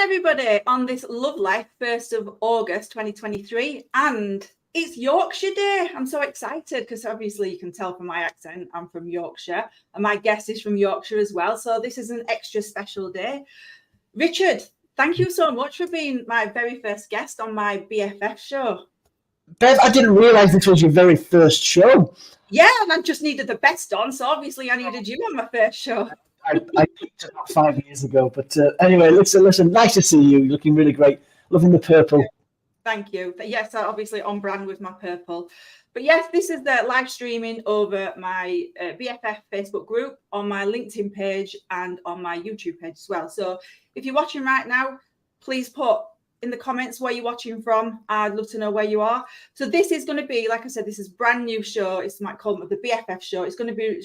everybody on this lovely 1st of August 2023, and it's Yorkshire Day. I'm so excited because obviously you can tell from my accent I'm from Yorkshire, and my guest is from Yorkshire as well, so this is an extra special day. Richard, thank you so much for being my very first guest on my BFF show. Bev, I didn't realise this was your very first show. Yeah, and I just needed the best on, so obviously I needed you on my first show. I picked it about 5 years ago, but anyway, listen, nice to see you. You're looking really great. Loving the purple. Thank you. Yes, obviously on brand with my purple. But yes, this is the live streaming over my BFF Facebook group, on my LinkedIn page, and on my YouTube page as well. So if you're watching right now, please put in the comments where you're watching from. I'd love to know where you are. So this is going to be, like I said, this is a brand new show. It's my call the BFF show. It's going to be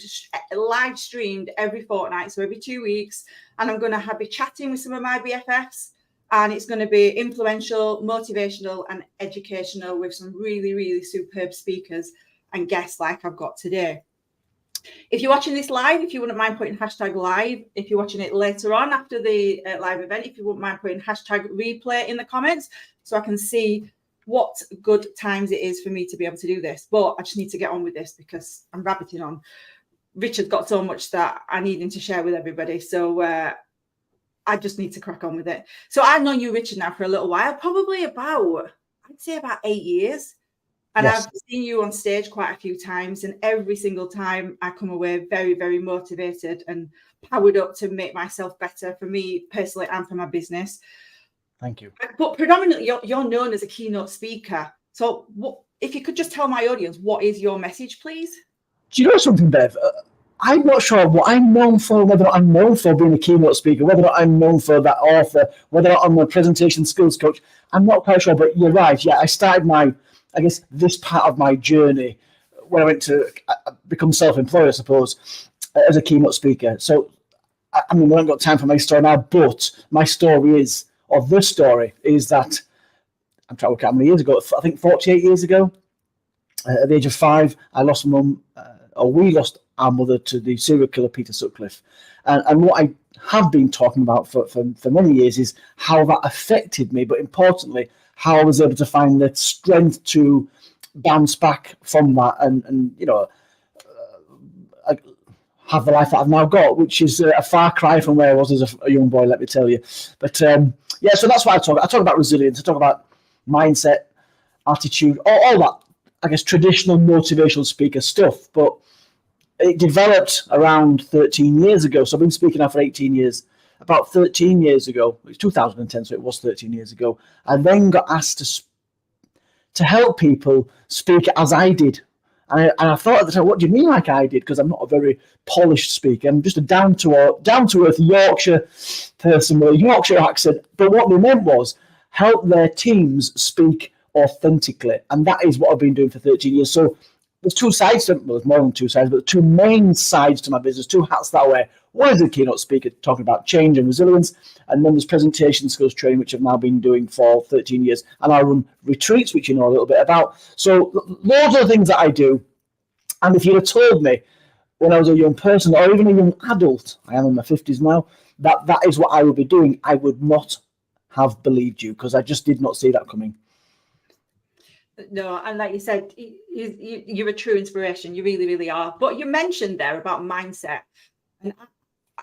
live streamed every fortnight, so every 2 weeks. And I'm going to be chatting with some of my BFFs. And it's going to be influential, motivational, and educational with some really, really superb speakers and guests like I've got today. If you're watching this live, if you wouldn't mind putting hashtag live, if you're watching it later on after the live event, if you wouldn't mind putting hashtag replay in the comments so I can see what good times it is for me to be able to do this. But I just need to get on with this because I'm rabbiting on. Richard got so much that I need him to share with everybody. So I just need to crack on with it. So I've known you, Richard, now for a little while, probably about 8 years. And yes. I've seen you on stage quite a few times, and every single time I come away very, very motivated and powered up to make myself better for me personally and for my business. Thank you. But predominantly, you're known as a keynote speaker. So if you could just tell my audience, what is your message, please? Do you know something, Bev? I'm not sure what I'm known for, whether I'm known for being a keynote speaker, whether I'm known for that author, whether I'm a presentation skills coach. I'm not quite sure, but you're right. Yeah, I started this part of my journey when I went to become self-employed, I suppose, as a keynote speaker. So, I mean, we haven't got time for my story now, but my story is, or the story is that, I'm trying to work out how many years ago, I think 48 years ago, at the age of 5, I lost mum, or we lost our mother to the serial killer Peter Sutcliffe. And what I have been talking about for many years is how that affected me, but importantly, how I was able to find the strength to bounce back from that and have the life that I've now got, which is a far cry from where I was as a young boy, let me tell you. But so that's what I talk about. I talk about resilience. I talk about mindset, attitude, all that, I guess, traditional motivational speaker stuff. But it developed around 13 years ago. So I've been speaking now for 18 years. About 13 years ago, it was 2010, so it was 13 years ago, I then got asked to help people speak as I did. And I thought at the time, what do you mean like I did? Because I'm not a very polished speaker. I'm just a down-to-earth Yorkshire person with a Yorkshire accent. But what they meant was help their teams speak authentically. And that is what I've been doing for 13 years. So there's two sides, well, there's more than two sides, but two main sides to my business, two hats that I wear. One is a keynote speaker talking about change and resilience, and then there's presentation skills training, which I've now been doing for 13 years. And I run retreats, which you know a little bit about. So those are the things that I do. And if you'd have told me when I was a young person, or even a young adult, I am in my 50s now, that is what I would be doing, I would not have believed you, because I just did not see that coming. No, and like you said, you're a true inspiration. You really, really are. But you mentioned there about mindset. And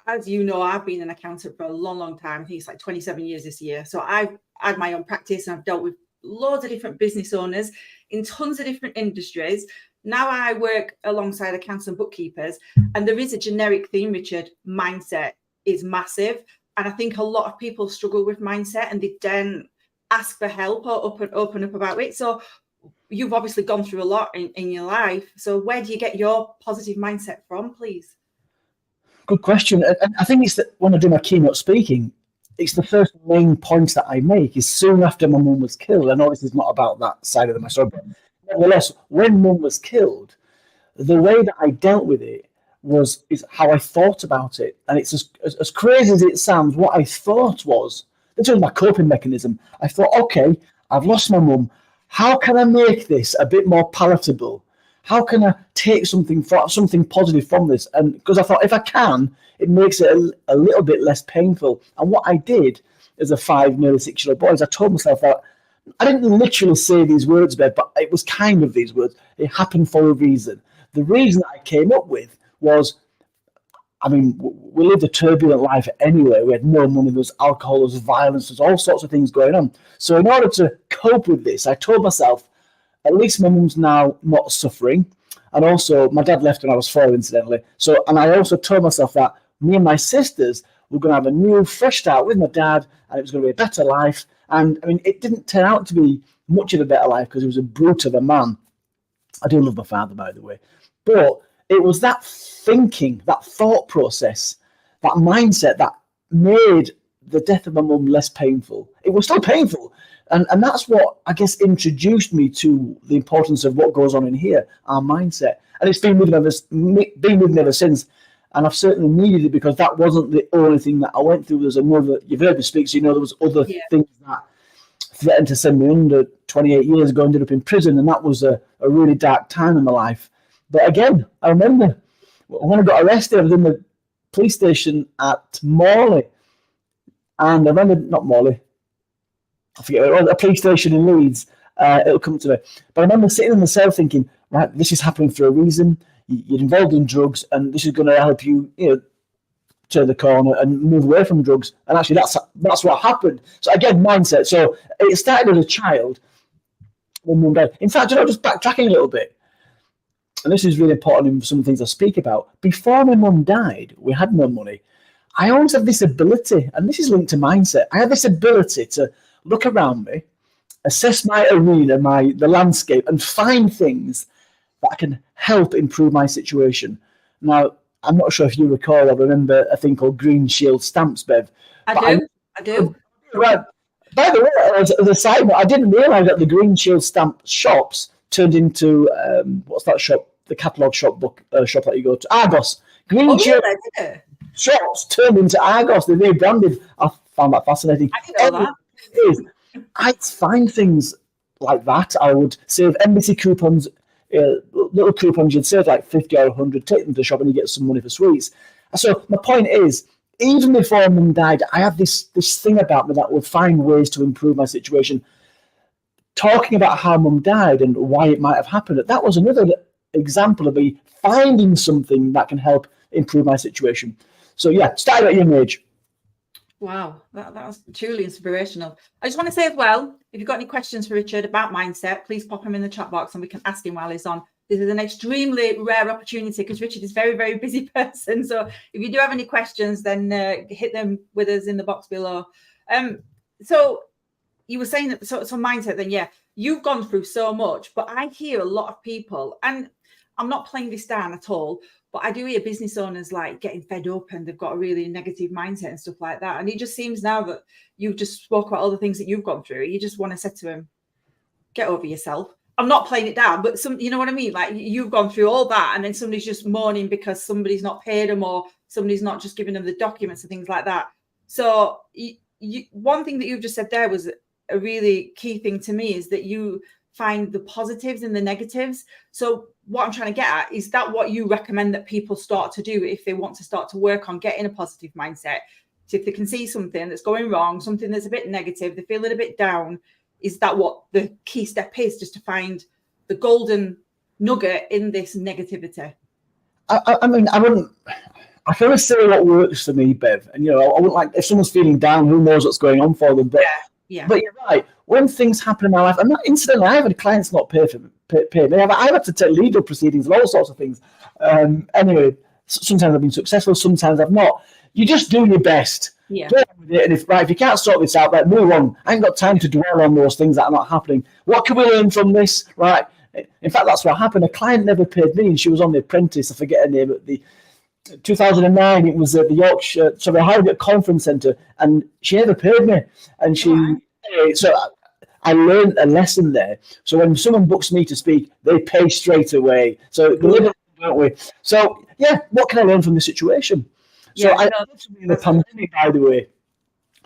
as you know, I've been an accountant for a long, long time. I think it's like 27 years this year. So I've had my own practice, and I've dealt with loads of different business owners in tons of different industries. Now I work alongside accountants and bookkeepers, and there is a generic theme, Richard. Mindset is massive. And I think a lot of people struggle with mindset, and they then ask for help or open up about it. So you've obviously gone through a lot in your life. So where do you get your positive mindset from, please? Good question. And I think it's that when I do my keynote speaking, it's the first main point that I make is soon after my mum was killed. I know this is not about that side of my story, but nevertheless, when mum was killed, the way that I dealt with it is how I thought about it. And it's as crazy as it sounds, what I thought was, this was my coping mechanism. I thought, okay, I've lost my mum. How can I make this a bit more palatable? How can I take something positive from this? And because I thought if I can, it makes it a little bit less painful. And what I did as a 5, nearly 6-year-old boy. As I told myself that, I didn't literally say these words, Bev, but it was kind of these words. It happened for a reason. The reason I came up with was, I mean, we lived a turbulent life anyway. We had no money, there was alcohol, there was violence, there's all sorts of things going on. So in order to cope with this, I told myself, at least my mum's now not suffering. And also, my dad left when I was 4, incidentally. So, and I also told myself that me and my sisters were going to have a new, fresh start with my dad, and it was going to be a better life. And I mean, it didn't turn out to be much of a better life because he was a brute of a man. I do love my father, by the way. But it was that thinking, that thought process, that mindset that made the death of my mum less painful. It was still painful. And that's what, I guess, introduced me to the importance of what goes on in here, our mindset. And it's been with me ever since. And I've certainly needed it because that wasn't the only thing that I went through. There's another, you've heard me speak, so you know there was other things that threatened to send me under 28 years ago, ended up in prison. And that was a really dark time in my life. But again, I remember when I got arrested, I was in the police station at Morley. And I remember, not Morley, I forget, a police station in Leeds. It'll come to me. But I remember sitting in the cell thinking, right, this is happening for a reason. You're involved in drugs, and this is going to help you, turn the corner and move away from drugs. And actually, that's what happened. So again, mindset. So it started as a child. When Mum died. In fact, just backtracking a little bit, and this is really important in some of the things I speak about. Before my mum died, we had no money. I always had this ability, and this is linked to mindset. I had this ability to look around me, assess my arena, the landscape, and find things that can help improve my situation. Now, I'm not sure if you recall or remember a thing called Green Shield stamps, Bev. I do. Right. By the way, as a side note, I didn't realise that the Green Shield stamp shops turned into, what's that shop? The catalogue shop shop that you go to? Argos. Green Shield shops turned into Argos. They rebranded. I found that fascinating. I didn't know that. I'd find things like that. I would save embassy coupons, little coupons you'd save like 50 or 100, take them to the shop and you get some money for sweets. So my point is, even before Mum died, I had this thing about me that would find ways to improve my situation. Talking about how Mum died and why it might have happened, that was another example of me finding something that can help improve my situation. So yeah, started at a young age. Wow, that was truly inspirational. I just want to say as well, if you've got any questions for Richard about mindset, please pop them in the chat box and we can ask him while he's on. This is an extremely rare opportunity because Richard is a very, very busy person. So if you do have any questions, then hit them with us in the box below. So you were saying that, so mindset, then, yeah, you've gone through so much, but I hear a lot of people, and I'm not playing this down at all, but I do hear business owners like getting fed up and they've got a really negative mindset and stuff like that. And it just seems now that you've just spoke about all the things that you've gone through, you just want to say to them, get over yourself. I'm not playing it down, but you know what I mean? Like you've gone through all that and then somebody's just mourning because somebody's not paid them or somebody's not just giving them the documents and things like that. So one thing that you've just said there was a really key thing to me is that you find the positives and the negatives. So what I'm trying to get at is that what you recommend that people start to do if they want to start to work on getting a positive mindset. So if they can see something that's going wrong, something that's a bit negative, they're feeling a bit down, is that what the key step is, just to find the golden nugget in this negativity? I mean, I feel it's silly what works for me, Bev. And, I wouldn't like, if someone's feeling down, who knows what's going on for them. But, yeah. But you're right. When things happen in my life, and that incidentally, I've had clients not pay me. I've had to take legal proceedings and all sorts of things. Anyway, sometimes I've been successful, sometimes I've not. You just do your best. Yeah. Get on with it. And if you can't sort this out, move on. I ain't got time to dwell on those things that are not happening. What can we learn from this? Right. In fact, that's what happened. A client never paid me, and she was on The Apprentice. I forget her name. At the 2009, it was at the Yorkshire, Harrogate Conference Centre, and she never paid me. And so I learned a lesson there. So when someone books me to speak, they pay straight away. So we live, don't we? So yeah, what can I learn from the situation? So I in the pandemic, by the way,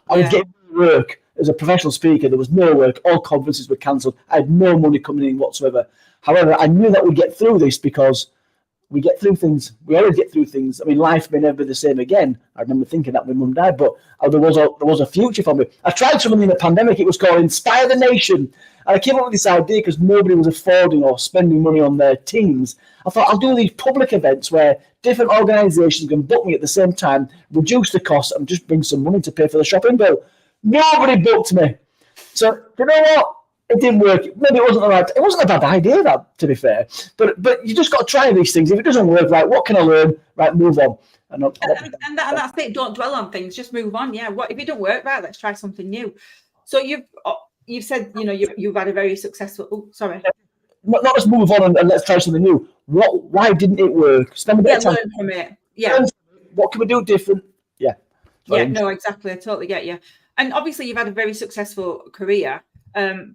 I was getting work as a professional speaker. There was no work. All conferences were cancelled. I had no money coming in whatsoever. However, I knew that we'd get through this because we get through things. We always get through things. I mean, life may never be the same again. I remember thinking that when Mum died, but there was a future for me. I tried something in the pandemic. It was called Inspire the Nation. And I came up with this idea because nobody was affording or spending money on their teams. I thought I'll do these public events where different organisations can book me at the same time, reduce the cost, and just bring some money to pay for the shopping bill. Nobody booked me. So, you know what? It didn't work. Maybe it wasn't a bad idea, that, to be fair. But you just got to try these things. If it doesn't work, right, what can I learn? Right, move on. And that's it. Don't dwell on things. Just move on. Yeah. What if it don't work? Right, let's try something new. So you've said, you know, you've had a very successful. Oh, sorry. Not just move on and let's try something new. Why didn't it work? Spend a bit of time. Learn from it. Yeah. What can we do different? Yeah. Yeah. No, exactly. I totally get you. And obviously, you've had a very successful career.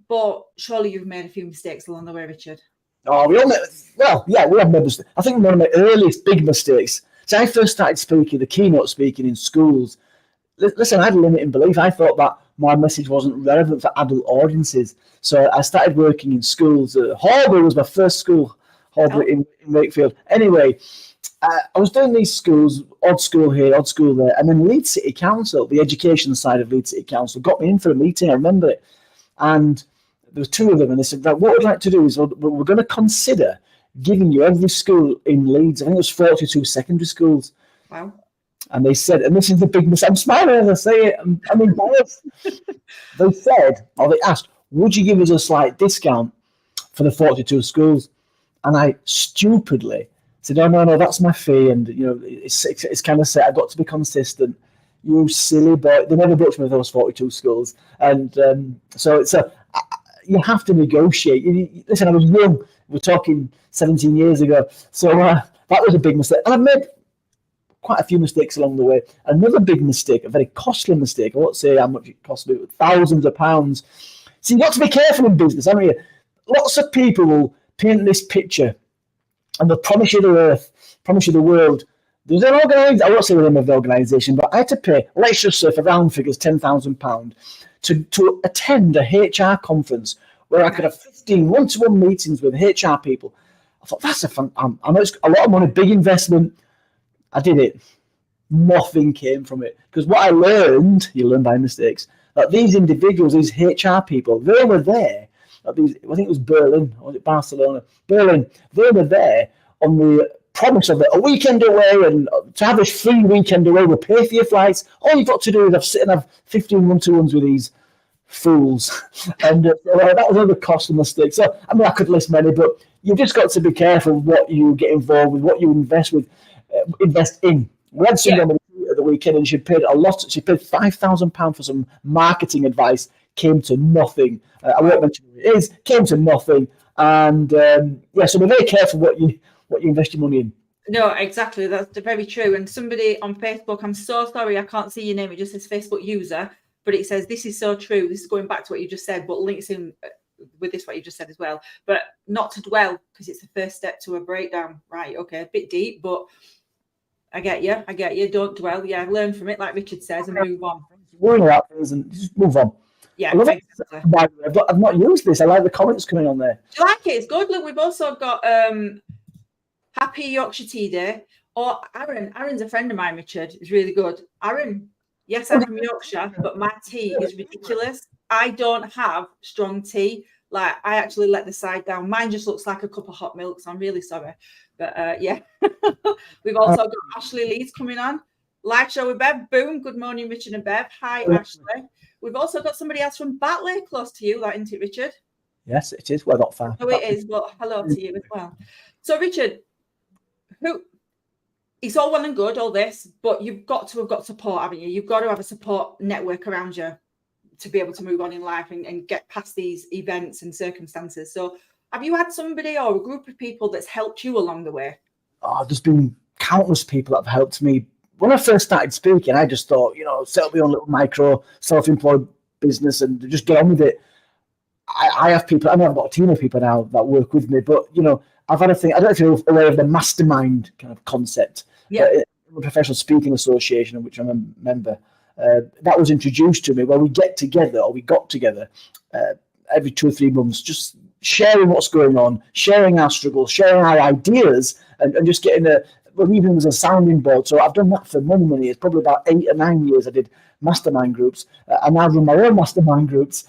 But surely you've made a few mistakes along the way, Richard. Oh, we have made mistakes. I think one of my earliest big mistakes. So I first started speaking, the keynote speaking in schools. Listen, I had a limiting belief. I thought that my message wasn't relevant for adult audiences. So I started working in schools. Horbury was my first school, Horbury in Wakefield. Anyway, I was doing these schools, odd school here, odd school there. And then Leeds City Council, the education side of Leeds City Council, got me in for a meeting. I remember it. And there were two of them, and they said, what we'd like to do is we're going to consider giving you every school in Leeds. I think it was 42 secondary schools. Wow. And they said, and this is the big mistake. I'm smiling as I say it. I'm embarrassed. They said, or they asked, would you give us a slight discount for the 42 schools? And I stupidly said, no, that's my fee. And, you know, it's kind of set. I've got to be consistent. You silly boy. They never booked me with those 42 schools. And so you have to negotiate. Listen, I was young. We're talking 17 years ago. So that was a big mistake. And I've made quite a few mistakes along the way. Another big mistake, a very costly mistake. I won't say how much it cost me, but thousands of pounds. So you've got to be careful in business, haven't you? Lots of people will paint this picture and they'll promise you the earth, promise you the world. There's an organisation, I won't say the name of the organisation, but I had to pay, let's just say for round figures, £10,000 to attend a HR conference where I could have 15 one-to-one meetings with HR people. I thought, that's I know it's a lot of money, big investment. I did it. Nothing came from it. Because what I learned, you learn by mistakes, that these individuals, these HR people, they were there. I think it was Berlin, or was it Barcelona? Berlin. They were there on the promise of a weekend away, and to have this free weekend away, we'll pay for your flights. All you've got to do is have 15 one-to-ones with these fools. And that was another cost and mistake. So, I mean, I could list many, but you've just got to be careful what you get involved with, what you invest in. We had someone at the weekend, and she paid a lot. She paid £5,000 for some marketing advice. Came to nothing. I won't mention who it is. Came to nothing. And so be very careful what you invest your money in. No, exactly. That's very true. And somebody on Facebook, I'm so sorry, I can't see your name. It just says Facebook user, but it says, this is so true. This is going back to what you just said, but links in with this, what you just said as well. But not to dwell, because it's the first step to a breakdown. Right. Okay. A bit deep, but I get you. Don't dwell. Yeah. Learn from it, like Richard says, and move on. Worry about things and just move on. Yeah, exactly. I've not used this. I like the comments coming on there. Do you like it? It's good. Look, we've also got Happy Yorkshire Tea Day. Or Aaron. Aaron's a friend of mine, Richard. It's really good. Aaron, yes, I'm from Yorkshire, but my tea is ridiculous. I don't have strong tea. Like, I actually let the side down. Mine just looks like a cup of hot milk, so I'm really sorry. But yeah. We've also got Ashley Leeds coming on. Live show with Bev. Boom. Good morning, Richard and Bev. Hi, Ashley. We've also got somebody else from Batley, close to you, like, isn't it, Richard? Yes, it is. Well, not far. Oh, it is. But hello to you as well. So, Richard, it's all well and good, all this, but you've got to have got support, haven't you? You've got to have a support network around you to be able to move on in life and get past these events and circumstances. So, have you had somebody or a group of people that's helped you along the way? Oh, there's been countless people that have helped me. When I first started speaking, I just thought, set up my own little micro self-employed business and just get on with it. I have people, I know I've got a team of people now that work with me, but, I've had a thing, I don't know if you're aware of the mastermind kind of concept. Yeah. The Professional Speaking Association, of which I'm a member, that was introduced to me where we got together every 2 or 3 months, just sharing what's going on, sharing our struggles, sharing our ideas, and just getting even as a sounding board. So I've done that for many, many years, probably about 8 or 9 years. I did mastermind groups. I now run my own mastermind groups,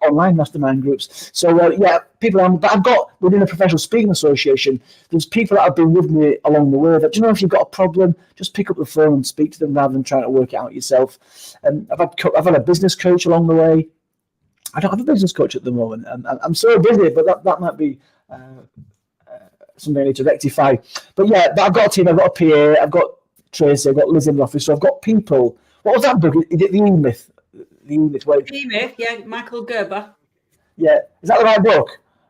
online mastermind groups. So but I've got within a professional speaking association, there's people that have been with me along the way that, if you've got a problem, just pick up the phone and speak to them rather than trying to work it out yourself. I've had a business coach along the way. I don't have a business coach at the moment. I'm so busy, but that might be something I need to rectify. But I've got a team. I've got a PA. I've got Tracy. I've got Liz in the office. So I've got people. What was that book? Is it The E-Myth? The E-Myth. E-Myth, yeah. Michael Gerber. Yeah, is that the right book?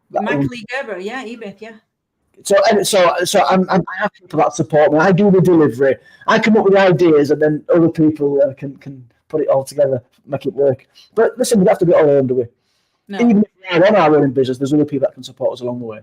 Michael E. Gerber, yeah. E-Myth, yeah. So I have people that support me. I do the delivery. I come up with the ideas, and then other people can put it all together, make it work. But listen, we don't have to do it all alone, do we? No. Even if we are on our own business, there's other people that can support us along the way.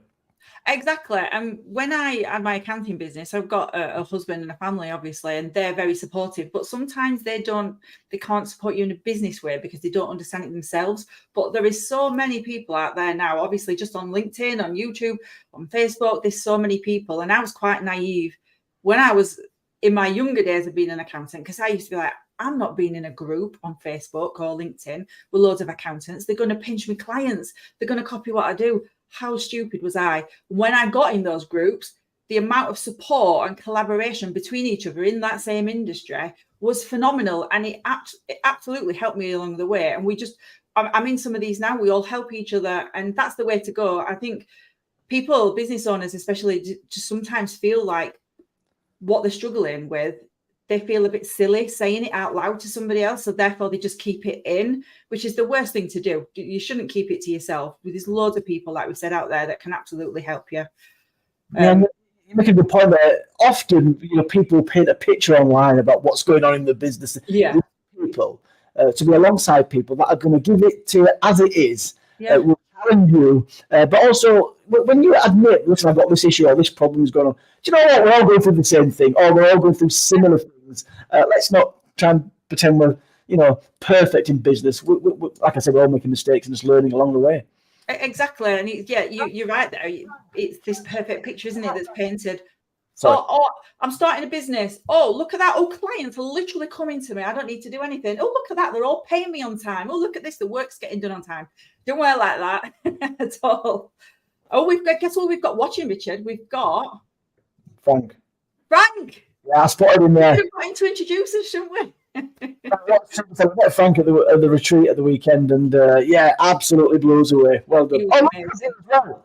Exactly. And when I had my accounting business, I've got a husband and a family, obviously, and they're very supportive. But sometimes they can't support you in a business way because they don't understand it themselves. But there is so many people out there now, obviously, just on LinkedIn, on YouTube, on Facebook. There's so many people. And I was quite naive when I was in my younger days of being an accountant, because I used to be like, I'm not being in a group on Facebook or LinkedIn with loads of accountants. They're going to pinch me clients. They're going to copy what I do. How stupid was I? When I got in those groups, the amount of support and collaboration between each other in that same industry was phenomenal. And it absolutely helped me along the way. And I'm in some of these now. We all help each other. And that's the way to go. I think people, business owners especially, just sometimes feel like what they're struggling with, they feel a bit silly saying it out loud to somebody else. So therefore they just keep it in, which is the worst thing to do. You shouldn't keep it to yourself. There's loads of people, like we said, out there that can absolutely help you. You make a good point there. Often, people paint a picture online about what's going on in the business. Yeah. People, to be alongside people that are going to give it to it as it is. Will challenge you. But also, when you admit, listen, I've got this issue or this problem is going on, do you know what? We're all going through the same thing, or we're all going through similar things. Let's not try and pretend we're, perfect in business. Like I said, we're all making mistakes and just learning along the way. Exactly. And you're right there. It's this perfect picture, isn't it, that's painted. Sorry. Oh, I'm starting a business. Oh, look at that. Oh, clients are literally coming to me. I don't need to do anything. Oh, look at that. They're all paying me on time. Oh, look at this. The work's getting done on time. Don't work like that at all. Oh, guess what we've got watching, Richard? We've got Frank. Yeah, I spotted him there. We're going to introduce us, shouldn't we? I met Frank at the retreat at the weekend, and absolutely blew us away. Well done. Oh, Michael's here as well.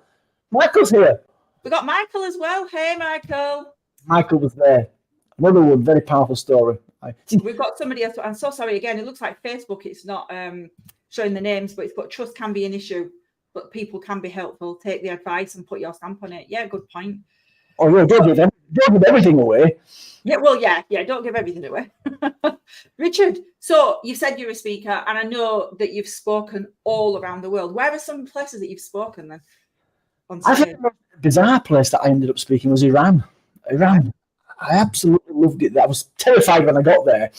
Michael's here. We got Michael as well. Hey, Michael. Michael was there. Another one, very powerful story. We've got somebody else. I'm so sorry again. It looks like Facebook. It's not showing the names, but it's put trust can be an issue, but people can be helpful. Take the advice and put your stamp on it. Yeah, good point. Oh, yeah, don't give everything away. Yeah, well, yeah, don't give everything away. Richard, so you said you're a speaker, and I know that you've spoken all around the world. Where are some places that you've spoken then? I think the bizarre place that I ended up speaking was Iran. I absolutely loved it. I was terrified when I got there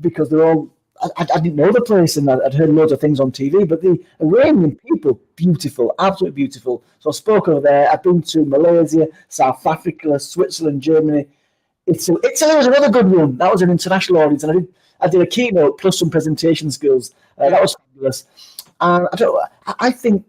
because they're all. I didn't know the place, and I'd heard loads of things on TV, but the Iranian people, beautiful, absolutely beautiful. So I spoke over there. I've been to Malaysia, South Africa, Switzerland, Germany. Italy was another good one. That was an international audience, and I did a keynote plus some presentation skills. That was fabulous. And I think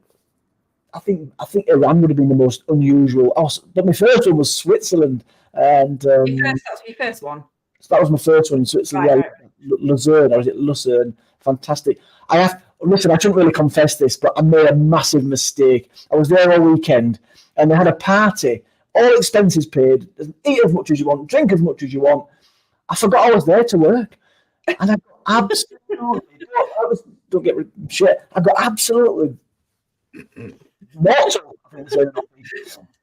Iran would have been the most unusual. But my first one was Switzerland, and that's your first one. So that was my first one in Switzerland. Right. Lucerne, or is it Lucerne? Fantastic. I shouldn't really confess this, but I made a massive mistake. I was there all weekend, and they had a party, all expenses paid. Eat as much as you want, drink as much as you want. I forgot I was there to work, and I got absolutely don't get shit. I got absolutely mortal.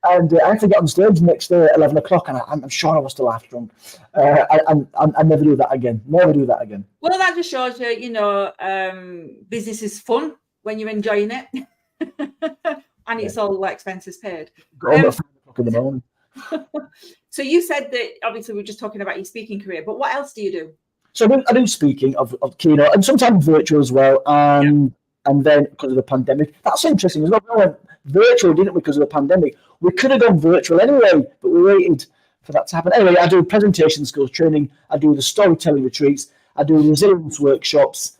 And I had to get on stage next day at 11 o'clock, and I'm sure I was still half drunk. I never do that again. Never do that again. Well, that just shows you, business is fun when you're enjoying it. And it's all expenses paid. Go on at 5 o'clock in the morning. So you said that, obviously, we're just talking about your speaking career, but what else do you do? So I do speaking of keynote, and sometimes virtual as well. and then because of the pandemic. That's interesting as well. We went virtual, didn't we, because of the pandemic? We could have gone virtual anyway, but we waited for that to happen. Anyway, I do presentation skills training, I do the storytelling retreats, I do resilience workshops,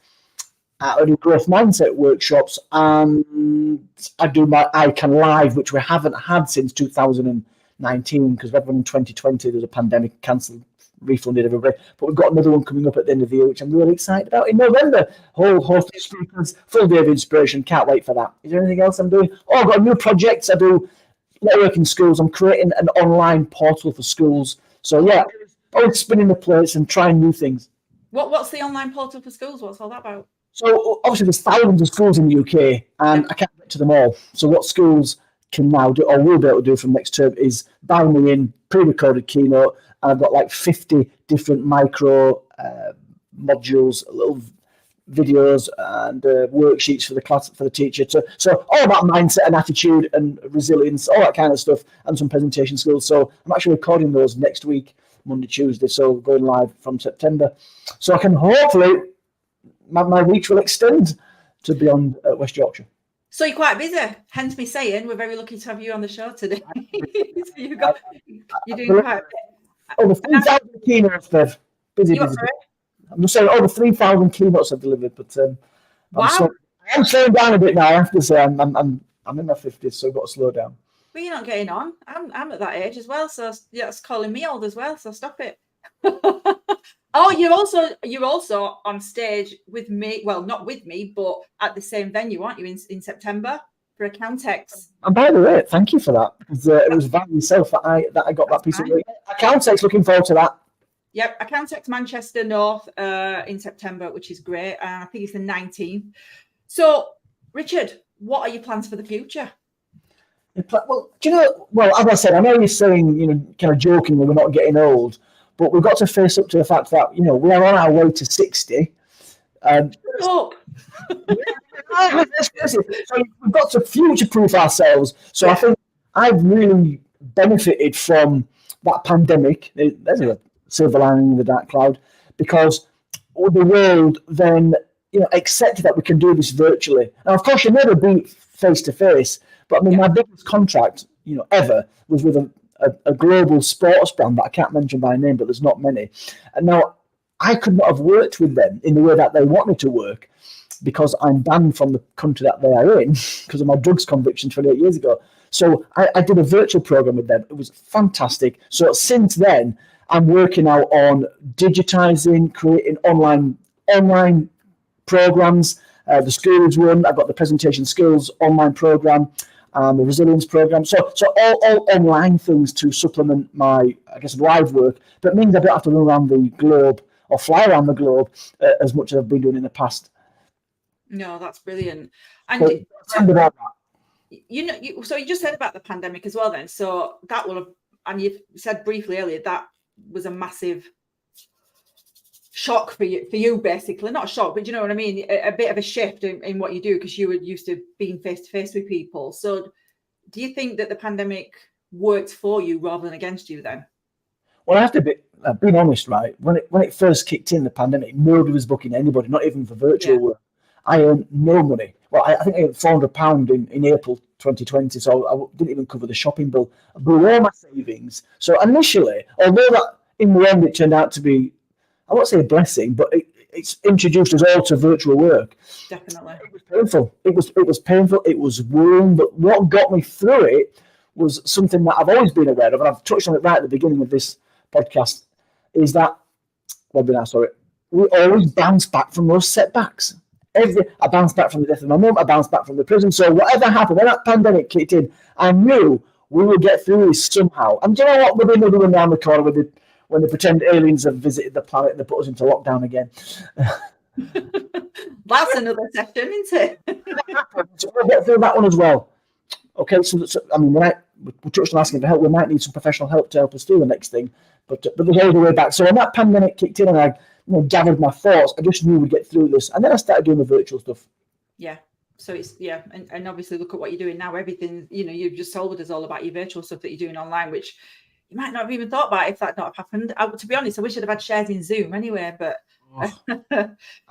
I do growth mindset workshops, and I do my ICANN Live, which we haven't had since 2019 because we had one in 2020. There was a pandemic, cancelled, refunded everybody. But we've got another one coming up at the end of the year, which I'm really excited about in November. Whole host of speakers, full day of inspiration. Can't wait for that. Is there anything else I'm doing? Oh, I've got a new project. I do networking schools. I'm creating an online portal for schools. So yeah, always spinning the plates and trying new things. What's the online portal for schools? What's all that about? So obviously there's thousands of schools in the UK and I can't get to them all. So what schools can now do or will be able to do from next term is buy me in pre-recorded keynote. And I've got like 50 different micro modules, little videos and worksheets for the class, for the teacher. So all about mindset and attitude and resilience, all that kind of stuff, and some presentation skills. So I'm actually recording those next week, Monday, Tuesday. So going live from September. So I can hopefully, my reach will extend to beyond West Yorkshire. So you're quite busy, hence me saying we're very lucky to have you on the show today. So you're doing quite a bit. Over 3,000 keynotes, Bev. Busy. I'm just saying over 3,000 keynotes I've delivered, but wow. I'm slowing down a bit now. I have to say I'm in my 50s, so I've got to slow down. But you're not getting on. I'm at that age as well, so yeah, it's calling me old as well. So stop it. Oh, you're also on stage with me. Well, not with me, but at the same venue, aren't you? In September for Accountex. And by the way, thank you for that because it was by yourself that I got that piece of work. Accountex, looking forward to that. Yep, Accountex Manchester North in September, which is great. I think it's the 19th. So, Richard, what are your plans for the future? Well, do you know? Well, as I said, I know you're saying, kind of joking that we're not getting old. But we've got to face up to the fact that, we are on our way to 60. So we've got to future-proof ourselves. So I think I've really benefited from that pandemic. There's a silver lining in the dark cloud because the world then, accepted that we can do this virtually. Now, of course, you'll never be face-to-face. But I mean, my biggest contract, ever was with a global sports brand that I can't mention by name, but there's not many. And now I could not have worked with them in the way that they want me to work because I'm banned from the country that they are in because of my drugs conviction 28 years ago. So I did a virtual program with them. It was fantastic. So since then, I'm working out on digitizing, creating online programs. The schools one, I've got the presentation skills online program. The resilience program, so all online things to supplement my, live work, but it means I don't have to run around the globe or fly around the globe as much as I've been doing in the past. No, that's brilliant. And about that. So you just said about the pandemic as well. Then, so that will have, and you said briefly earlier that was a massive shock for you basically, not a shock, but you know what I mean, a bit of a shift in what you do because you were used to being face to face with people. So do you think that the pandemic worked for you rather than against you then? Well, I have to be honest, right? When it first kicked in, the pandemic, nobody was booking anybody, not even for virtual work. I earned no money. Well, I think I earned £400 in April 2020, so I didn't even cover the shopping bill. I blew all my savings. So initially, although that in the end it turned out to be, I won't say a blessing, but it's introduced us all to virtual work. Definitely. It was painful. It was painful. It was worrying. But what got me through it was something that I've always been aware of, and I've touched on it right at the beginning of this podcast, is that, we always bounce back from those setbacks. I bounced back from the death of my mum. I bounced back from the prison. So whatever happened, when that pandemic kicked in, I knew we would get through this somehow. And do you know what? There'll be another one around the corner when the pretend aliens have visited the planet and they put us into lockdown again. That's another session, isn't it? So we'll get through that one as well. Okay, so I mean, we touched on asking for help. We might need some professional help to help us do the next thing, but there's all the way back. So when that pandemic kicked in and I gathered my thoughts, I just knew we'd get through this, and then I started doing the virtual stuff. Yeah. So it's and obviously look at what you're doing now. Everything you've just told us all about your virtual stuff that you're doing online, which you might not have even thought about if that not have happened. To be honest, I wish I'd have had shares in Zoom anyway. But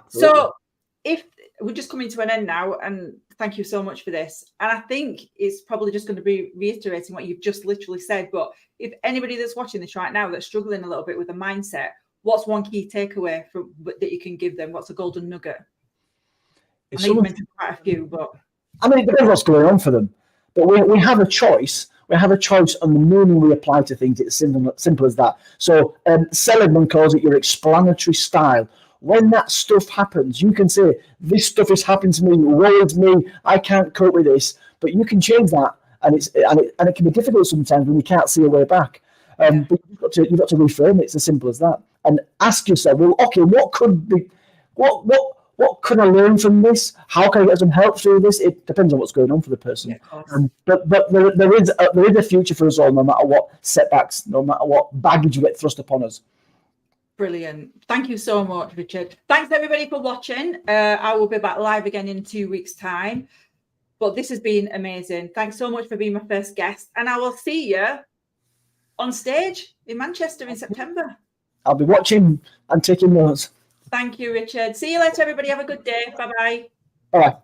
so if we're just coming to an end now, and thank you so much for this. And I think it's probably just going to be reiterating what you've just literally said. But if anybody that's watching this right now that's struggling a little bit with a mindset, what's one key takeaway that you can give them? What's a golden nugget? I know you've mentioned quite a few, but I mean, it depends what's going on for them. But we have a choice. We have a choice on the meaning we apply to things. It's simple as that. So Seligman calls it your explanatory style. When that stuff happens, you can say, this stuff is happening to me, worries me, I can't cope with this. But you can change that, and it can be difficult sometimes when you can't see a way back. But you've got to reframe it. It's as simple as that. And ask yourself, well, okay, what can I learn from this? How can I get some help through this? It depends on what's going on for the person. Yeah, but there is a future for us all, no matter what setbacks, no matter what baggage you get thrust upon us. Brilliant. Thank you so much, Richard. Thanks everybody for watching. I will be back live again in 2 weeks' time. But this has been amazing. Thanks so much for being my first guest. And I will see you on stage in Manchester in September. I'll be watching and taking notes. Thank you, Richard. See you later, everybody. Have a good day. Bye-bye. Bye.